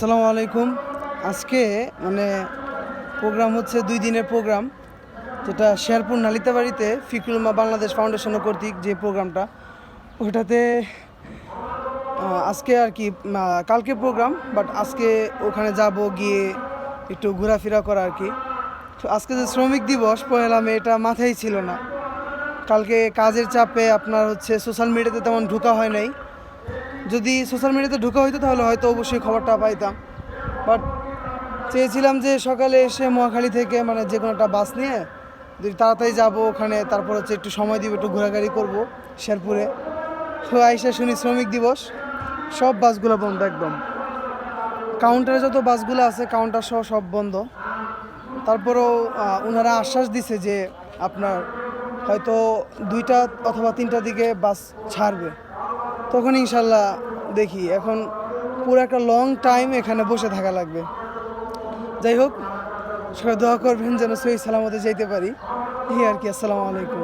আসসালামু আলাইকুম। আজকে মানে প্রোগ্রাম হচ্ছে 2 দিনের প্রোগ্রাম, যেটা শেরপুর নালিতাবাড়িতে ফিকরুল উম্মাহ বাংলাদেশ ফাউন্ডেশন কর্তৃক যে প্রোগ্রামটা, ওটাতে আজকে আর কি কালকে প্রোগ্রাম, বাট আজকে ওখানে যাব, গিয়ে একটু ঘোরাফেরা করা আর কি। তো আজকে যে শ্রমিক দিবস 1 মে, এটা মাথায় ছিল না। কালকে কাজের চাপে আপনার হচ্ছে সোশ্যাল মিডিয়াতে তেমন ঢোকা হয় নাই। যদি সোশ্যাল মিডিয়াতে ঢোকা হইতো তাহলে হয়তো অবশ্যই খবরটা পাইতাম, বাট চেয়েছিলাম যে সকালে এসে মহাখালী থেকে মানে যে কোনো একটা বাস নিয়ে যদি তাড়াতাড়ি যাব ওখানে, তারপর হচ্ছে একটু সময় দিব, একটু ঘোরাঘুরি করব শেরপুরে। তো আইসা শুনি শ্রমিক দিবস, সব বাসগুলো বন্ধ একদম। কাউন্টারে যত বাসগুলো আছে কাউন্টার সহ সব বন্ধ। তারপরেও ওনারা আশ্বাস দিছে যে আপনার হয়তো 2টা অথবা 3টার দিকে বাস ছাড়বে, তখন ইনশাল্লাহ দেখি। এখন পুরো একটা লং টাইম এখানে বসে থাকা লাগবে। যাই হোক, সবাই দোয়া করবেন যেন সহি সালামতে যেতে পারি, এই আর কি। আসসালামু আলাইকুম।